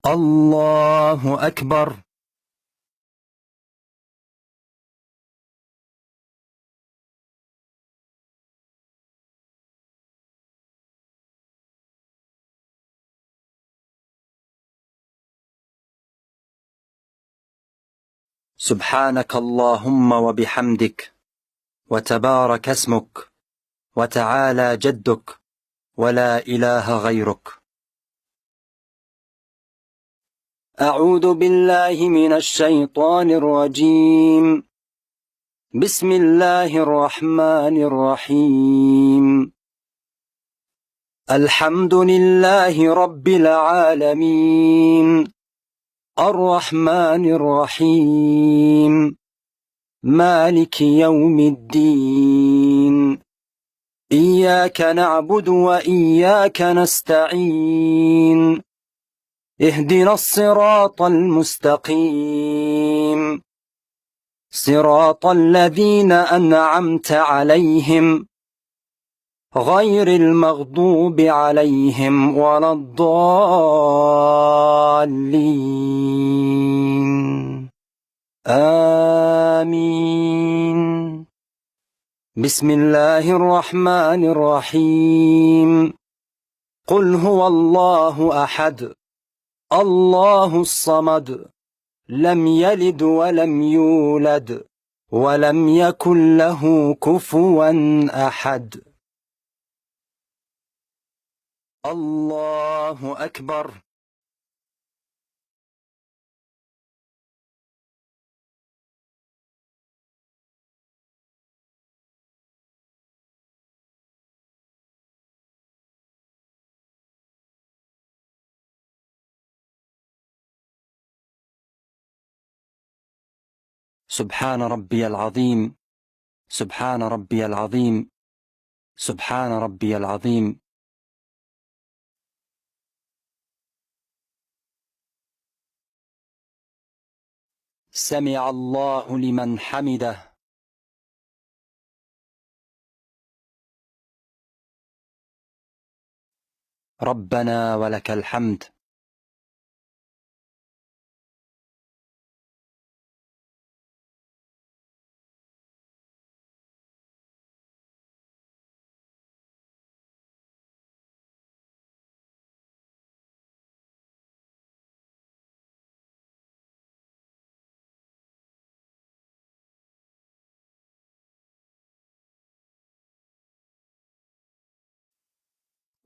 الله أكبر. سبحانك اللهم وبحمدك، وتبارك اسمك، وتعالى جدك، ولا إله غيرك. أعوذ بالله من الشيطان الرجيم. بسم الله الرحمن الرحيم. الحمد لله رب العالمين، الرحمن الرحيم، مالك يوم الدين، إياك نعبد وإياك نستعين، اهدنا الصراط المستقيم، صراط الذين أنعمت عليهم غير المغضوب عليهم ولا الضالين، آمين. بسم الله الرحمن الرحيم. قل هو الله أحد، الله الصمد، لم يلد ولم يولد، ولم يكن له كفوا أحد. الله أكبر. سبحان ربي العظيم، سبحان ربي العظيم، سبحان ربي العظيم. سمع الله لمن حمده. ربنا ولك الحمد.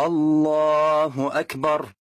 الله أكبر.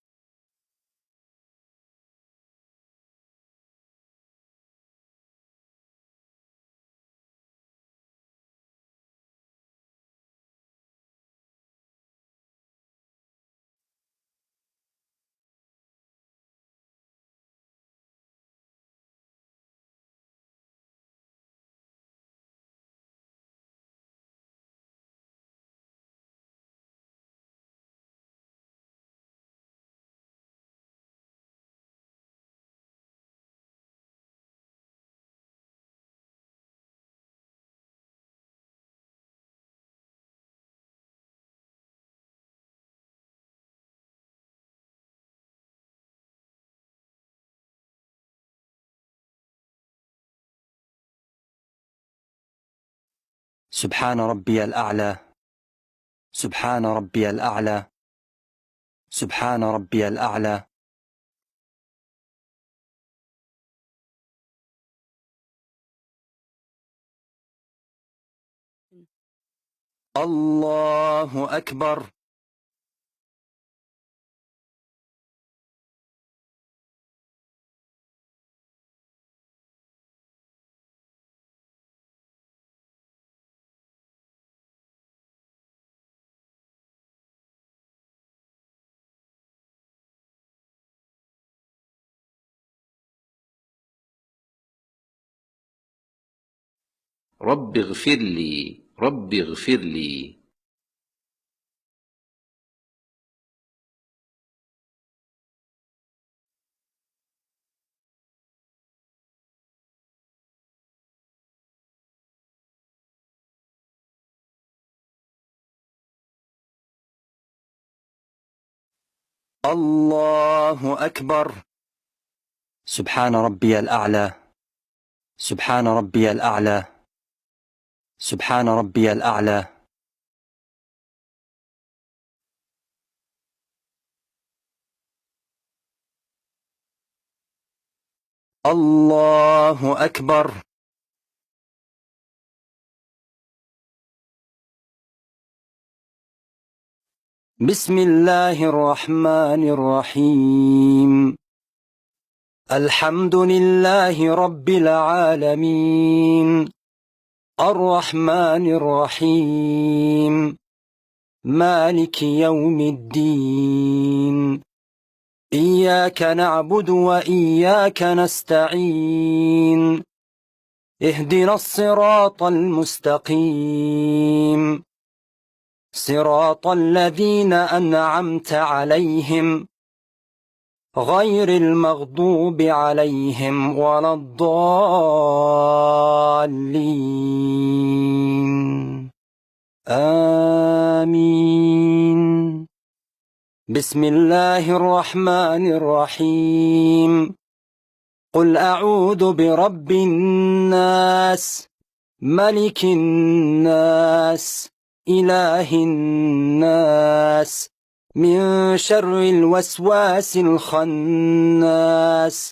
سبحان ربي الأعلى، سبحان ربي الأعلى، سبحان ربي الأعلى. الله أكبر. رب اغفر لي، رب اغفر لي. الله أكبر. سبحان ربي الأعلى سبحان ربي الأعلى سبحان ربي الأعلى الله أكبر بسم الله الرحمن الرحيم الحمد لله رب العالمين الرحمن الرحيم مالك يوم الدين إياك نعبد وإياك نستعين اهدنا الصراط المستقيم صراط الذين أنعمت عليهم غير المغضوب عليهم ولا الضالين آمين بسم الله الرحمن الرحيم قل أعوذ برب الناس ملك الناس إله الناس من شر الوسواس الخناس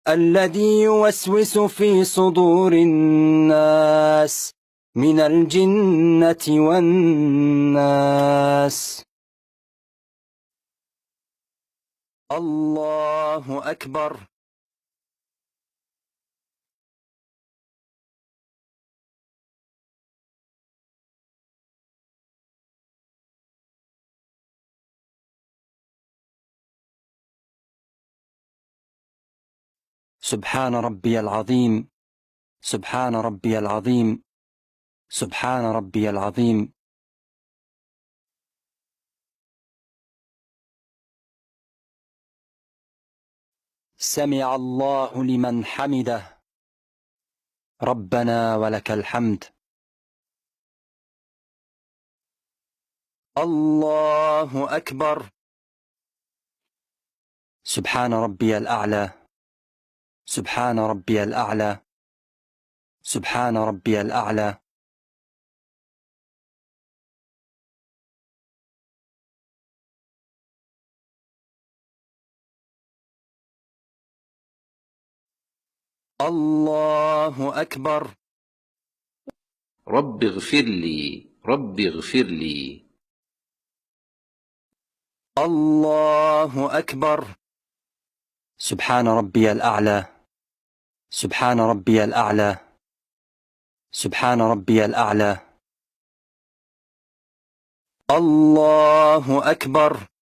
الذي يوسوس في صدور الناس من الجنة والناس الله أكبر سبحان ربي العظيم سبحان ربي العظيم سبحان ربي العظيم سمع الله لمن حمده ربنا ولك الحمد الله أكبر سبحان ربي الأعلى سبحان ربي الأعلى سبحان ربي الأعلى الله أكبر رب اغفر لي رب اغفر لي الله أكبر سبحان ربي الأعلى سبحان ربي الأعلى سبحان ربي الأعلى الله أكبر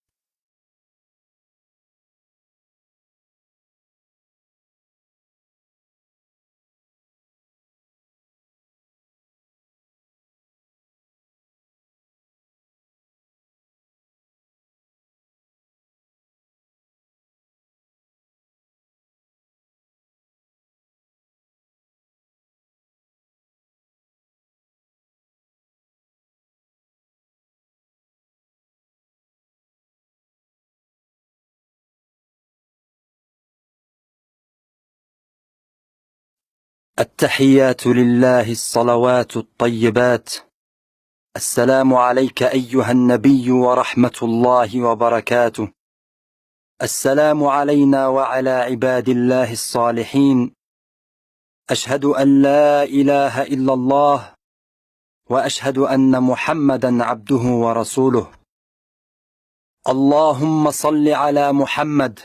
التحيات لله الصلوات الطيبات السلام عليك أيها النبي ورحمة الله وبركاته السلام علينا وعلى عباد الله الصالحين أشهد أن لا إله إلا الله وأشهد أن محمدا عبده ورسوله اللهم صل على محمد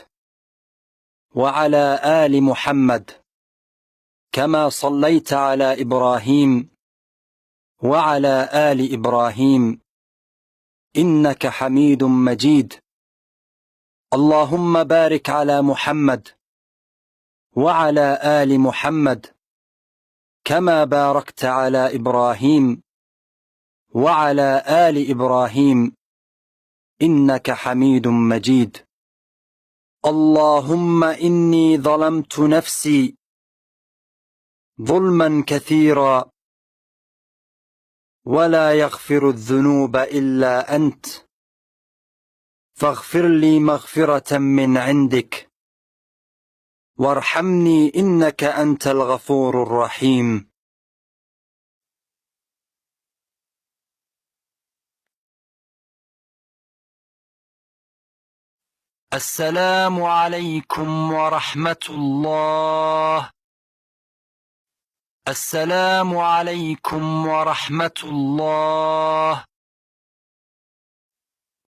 وعلى آل محمد كما صليت على إبراهيم وعلى آل إبراهيم إنك حميد مجيد اللهم بارك على محمد وعلى آل محمد كما باركت على إبراهيم وعلى آل إبراهيم إنك حميد مجيد اللهم إني ظلمت نفسي ظلما كثيرا ولا يغفر الذنوب إلا أنت فاغفر لي مغفرة من عندك وارحمني إنك أنت الغفور الرحيم. السلام عليكم ورحمة الله. السلام عليكم ورحمة الله.